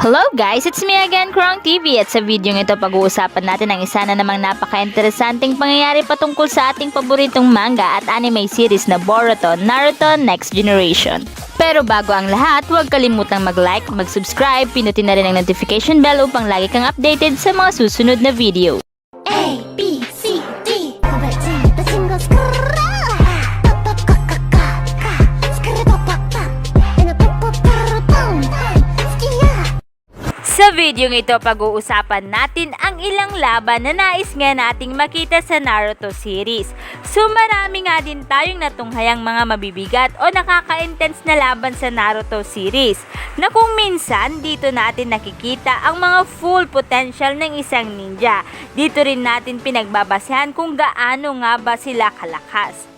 Hello guys! It's me again, Krong TV, at sa video ito pag-uusapan natin ang isa na namang napaka-interesanting pangyayari patungkol sa ating paboritong manga at anime series na Boruto, Naruto Next Generation. Pero bago ang lahat, huwag kalimutang mag-like, mag-subscribe, pinutin na rin ang notification bell upang lagi kang updated sa mga susunod na video. A, B, C, D. Sa video ito, pag-uusapan natin ang ilang laban na nais nga nating makita sa Naruto series. So marami nga din tayong natunghayang mga mabibigat o nakaka-intense na laban sa Naruto series, na kung minsan dito natin nakikita ang mga full potential ng isang ninja. Dito rin natin pinagbabasehan kung gaano nga ba sila kalakas.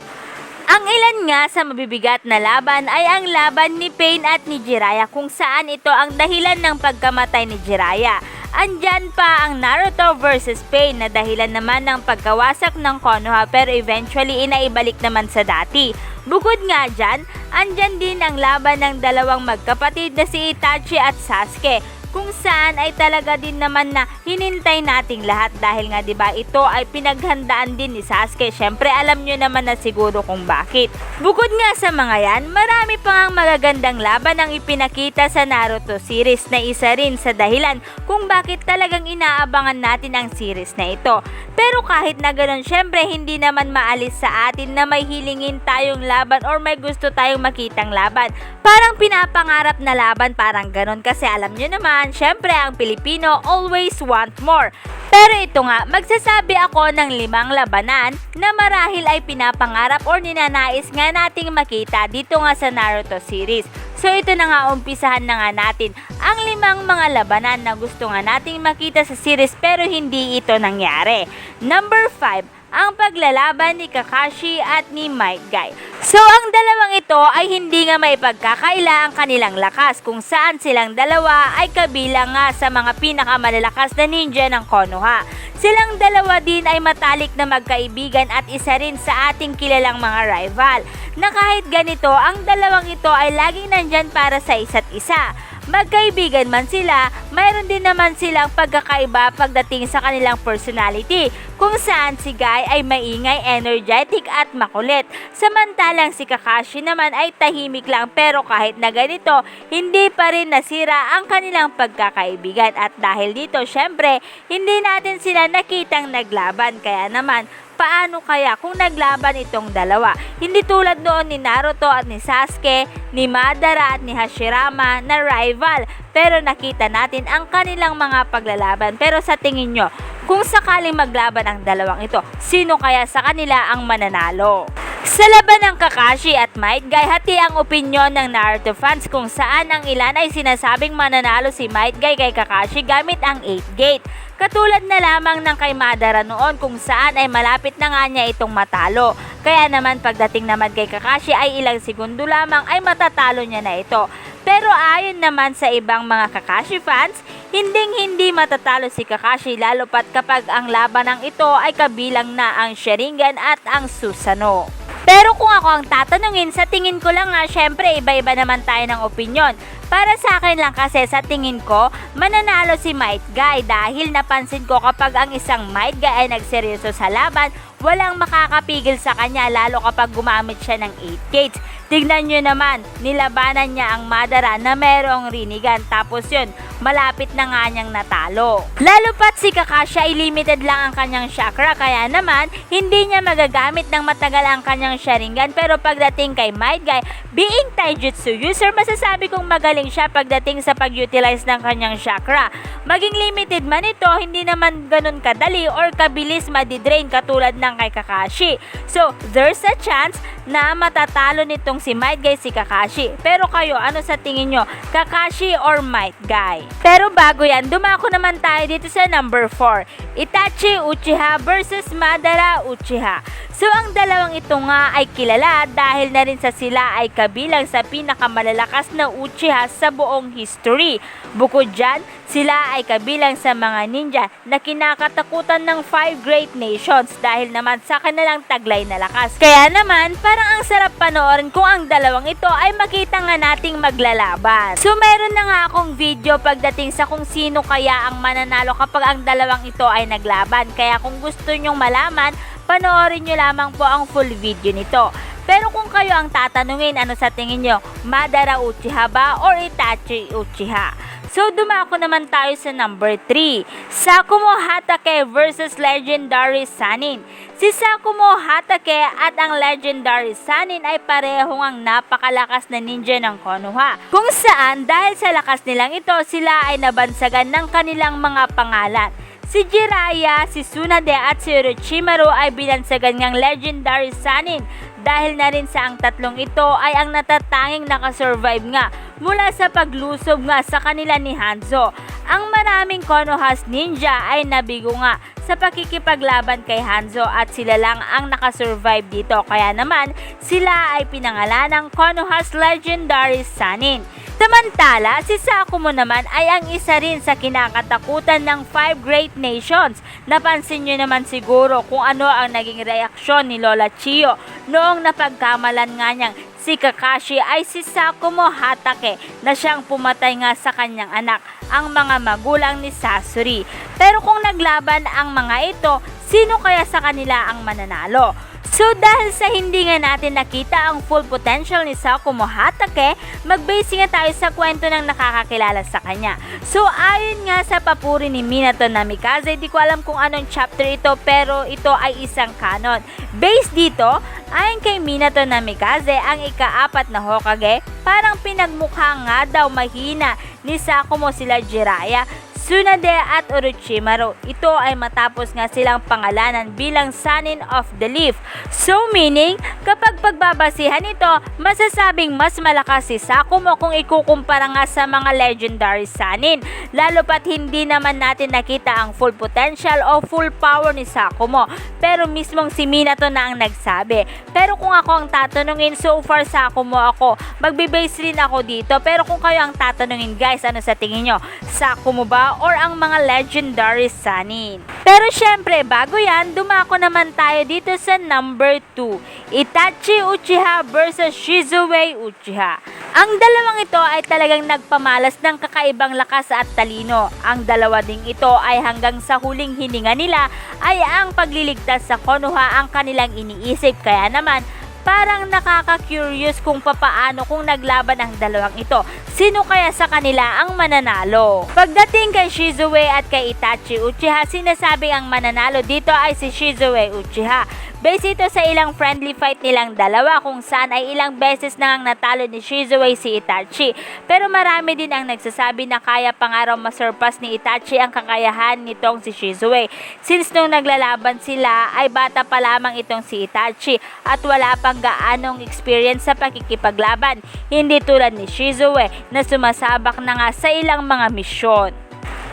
Ang ilan nga sa mabibigat na laban ay ang laban ni Pain at ni Jiraiya, kung saan ito ang dahilan ng pagkamatay ni Jiraiya. Andyan pa ang Naruto versus Pain na dahilan naman ng pagkawasak ng Konoha, pero eventually inaibalik naman sa dati. Bukod nga dyan, andyan din ang laban ng dalawang magkapatid na si Itachi at Sasuke, kung saan ay talaga din naman na hinintay nating lahat dahil nga 'di ba ito ay pinaghandaan din ni Sasuke. Syempre alam nyo naman na siguro kung bakit. Bukod nga sa mga yan, marami pa ngang magagandang laban ang ipinakita sa Naruto series na isa rin sa dahilan kung bakit talagang inaabangan natin ang series na ito. Pero kahit na ganoon, syempre hindi naman maalis sa atin na may hilingin tayong laban or may gusto tayong makitang laban. Parang pinapangarap na laban, parang ganon, kasi alam nyo naman, syempre ang Pilipino always want more. Pero ito nga, magsasabi ako ng 5 labanan na marahil ay pinapangarap or ninanais nga nating makita dito nga sa Naruto series. So ito na nga, umpisahan na nga natin ang 5 mga labanan na gusto nga nating makita sa series pero hindi ito nangyari. Number 5, ang paglalaban ni Kakashi at ni Might Guy. So ang dalawang ito ay hindi nga maipagkakaila ang kanilang lakas, kung saan silang dalawa ay kabilang nga sa mga pinakamalalakas na ninja ng Konoha. Silang dalawa din ay matalik na magkaibigan at isa rin sa ating kilalang mga rival, na kahit ganito ang dalawang ito ay laging nandyan para sa isa't isa. Magkaibigan man sila, mayroon din naman silang pagkakaiba pagdating sa kanilang personality, kung saan si Guy ay maingay, energetic at makulit, samantalang si Kakashi naman ay tahimik lang, pero kahit na ganito, hindi pa rin nasira ang kanilang pagkakaibigan. At dahil dito, syempre, hindi natin sila nakitang naglaban, kaya naman, paano kaya kung naglaban itong dalawa? Hindi tulad noon ni Naruto at ni Sasuke, ni Madara at ni Hashirama na rival, pero nakita natin ang kanilang mga paglalaban. Pero sa tingin nyo, kung sakaling maglaban ang dalawang ito, sino kaya sa kanila ang mananalo? Sa laban ng Kakashi at Might Guy, hati ang opinyon ng Naruto fans, kung saan ang ilan ay sinasabing mananalo si Might Guy kay Kakashi gamit ang 8 gate. Katulad na lamang ng kay Madara noon, kung saan ay malapit na nga niya itong matalo. Kaya naman pagdating naman kay Kakashi ay ilang segundo lamang ay matatalo niya na ito. Pero ayon naman sa ibang mga Kakashi fans, hindi matatalo si Kakashi, lalo pat kapag ang labanang ito ay kabilang na ang Sharingan at ang Susanoo. Pero kung ako ang tatanungin, sa tingin ko lang nga, syempre iba-iba naman tayo ng opinyon. Para sa akin lang kasi, sa tingin ko, mananalo si Might Guy dahil napansin ko kapag ang isang Might Guy ay nagseryoso sa laban, walang makakapigil sa kanya, lalo kapag gumamit siya ng 8 gates. Tignan nyo naman, nilabanan niya ang Madara na merong Rinnegan, tapos yun, malapit na nga niyang natalo. Lalo pat si Kakashi ay limited lang ang kanyang chakra, kaya naman hindi niya magagamit ng matagal ang kanyang Sharingan. Pero pagdating kay Might Guy, being taijutsu user, masasabi kong magaling siya pagdating sa pag-utilize ng kanyang chakra. Maging limited man ito, hindi naman ganun kadali or kabilis madidrain katulad ng kay Kakashi. So there's a chance na matatalo nitong si Might Guy si Kakashi. Pero kayo, ano sa tingin nyo? Kakashi or Might Guy? Pero bago yan, dumako naman tayo dito sa number 4. Itachi Uchiha versus Madara Uchiha. So ang dalawang ito nga ay kilala dahil na rin sa sila ay kabilang sa pinakamalalakas na Uchiha sa buong history. Bukod dyan, sila ay kabilang sa mga ninja na kinakatakutan ng 5 great nations dahil naman sa kanilang taglay na lakas. Kaya naman, parang ang sarap panoorin kung ang dalawang ito ay makita nga nating maglalaban. So meron na nga akong video pagdating sa kung sino kaya ang mananalo kapag ang dalawang ito ay naglaban. Kaya kung gusto nyong malaman, panoorin nyo lamang po ang full video nito. Pero kung kayo ang tatanungin, ano sa tingin nyo? Madara Uchiha ba or Itachi Uchiha? So dumako naman tayo sa number 3, Sakumo Hatake versus Legendary Sannin. Si Sakumo Hatake at ang Legendary Sannin ay parehong ang napakalakas na ninja ng Konoha. Kung saan dahil sa lakas nilang ito, sila ay nabansagan ng kanilang mga pangalan. Si Jiraiya, si Tsunade at si Orochimaru ay binansagan ngang Legendary Sannin dahil na rin sa ang tatlong ito ay ang natatanging nakasurvive nga mula sa paglusob nga sa kanila ni Hanzo. Ang maraming Konoha's ninja ay nabigo nga sa pakikipaglaban kay Hanzo at sila lang ang nakasurvive dito, kaya naman sila ay pinangalan ng Konoha's Legendary Sannin. Samantala, si Sakumo naman ay ang isa rin sa kinakatakutan ng 5 great nations. Napansin nyo naman siguro kung ano ang naging reaksyon ni Lola Chiyo noong napagkamalan nga niyang si Kakashi ay si Sakumo Hatake na siyang pumatay nga sa kanyang anak, ang mga magulang ni Sasori. Pero kung naglaban ang mga ito, sino kaya sa kanila ang mananalo? So dahil sa hindi nga natin nakita ang full potential ni Sakumo Hatake, mag-base nga tayo sa kwento ng nakakakilala sa kanya. So ayon nga sa papuri ni Minato Namikaze, di ko alam kung anong chapter ito pero ito ay isang canon. Based dito, ayon kay Minato Namikaze, ang ika-4 na Hokage, parang pinagmukha nga daw mahina ni Sakumo sila Jiraiya, Tsunade at Orochimaru. Ito ay matapos nga silang pangalanan bilang Sannin of the Leaf. So meaning, kapag pagbabasihan ito, masasabing mas malakas si Sakumo kung ikukumpara nga sa mga legendary Sannin. Lalo pat hindi naman natin nakita ang full potential o full power ni Sakumo. Pero mismong si Minato na ang nagsabi. Pero kung ako ang tatanungin, so far Sakumo ako. Magbe-base rin ako dito. Pero kung kayo ang tatanungin guys, ano sa tingin nyo? Sakumo ba or ang mga legendary Sannin? Pero syempre, bago yan, dumako naman tayo dito sa number 2, Itachi Uchiha versus Shizue Uchiha. Ang dalawang ito ay talagang nagpamalas ng kakaibang lakas at talino. Ang dalawa ding ito ay hanggang sa huling hininga nila ay ang pagliligtas sa Konoha ang kanilang iniisip. Kaya naman, parang nakaka-curious kung papaano kung naglaban ang dalawang ito. Sino kaya sa kanila ang mananalo? Pagdating kay Shizue at kay Itachi Uchiha, sinasabing ang mananalo dito ay si Shizue Uchiha. Base ito sa ilang friendly fight nilang dalawa kung saan ay ilang beses nang natalo ni Shizue si Itachi. Pero marami din ang nagsasabi na kaya pa nga raw masurpass ni Itachi ang kakayahan nitong si Shizue. Since nung naglalaban sila ay bata pa lamang itong si Itachi at wala pang gaanong experience sa pakikipaglaban. Hindi tulad ni Shizue na sumasabak na nga sa ilang mga misyon.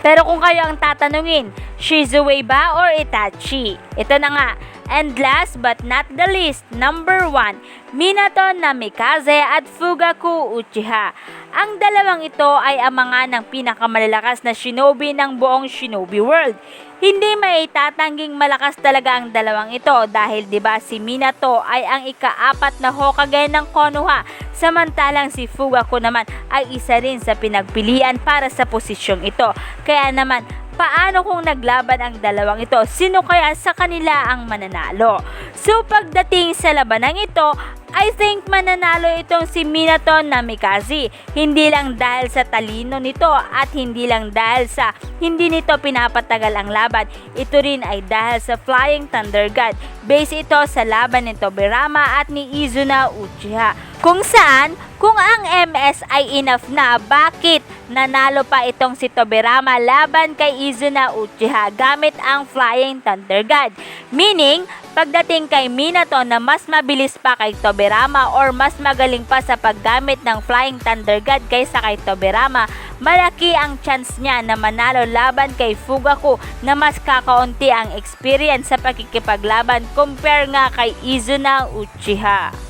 Pero kung kayo ang tatanungin, Shizue ba or Itachi? Ito na nga. And last but not the least, number 1, Minato Namikaze at Fugaku Uchiha. Ang dalawang ito ay amangan ng pinakamalalakas na shinobi ng buong shinobi world. Hindi maitatangging malakas talaga ang dalawang ito dahil 'di ba si Minato ay ang ika-4 na Hokage ng Konoha, samantalang si Fugaku naman ay isa rin sa pinagpilian para sa posisyong ito. Kaya naman, paano kung naglaban ang dalawang ito? Sino kaya sa kanila ang mananalo? So pagdating sa labanang ito, I think mananalo itong si Minato Namikaze. Hindi lang dahil sa talino nito at hindi lang dahil sa hindi nito pinapatagal ang laban. Ito rin ay dahil sa Flying Thunder God. Base ito sa laban ni Tobirama at ni Izuna Uchiha. Kung saan, kung ang MS ay enough na, bakit nanalo pa itong si Tobirama laban kay Izuna Uchiha gamit ang Flying Thunder God? Meaning, pagdating kay Minato na mas mabilis pa kay Tobirama or mas magaling pa sa paggamit ng Flying Thunder God kaysa kay Tobirama, malaki ang chance niya na manalo laban kay Fugaku na mas kakaunti ang experience sa pakikipaglaban compare nga kay Izuna Uchiha.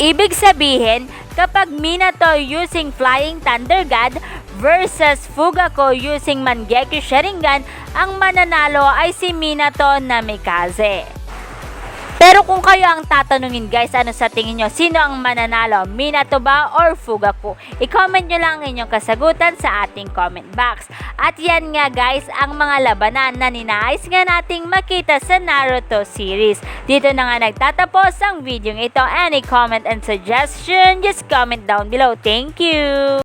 Ibig sabihin, kapag Minato using Flying Thunder God versus Fugaku using Mangekyo Sharingan, ang mananalo ay si Minato Namikaze. Pero kung kayo ang tatanungin guys, ano sa tingin nyo? Sino ang mananalo? Minato ba or Fugaku? I-comment nyo lang inyong kasagutan sa ating comment box. At yan nga guys, ang mga labanan na ninais nga nating makita sa Naruto series. Dito na nga nagtatapos ang video ito. Any comment and suggestion, just comment down below. Thank you!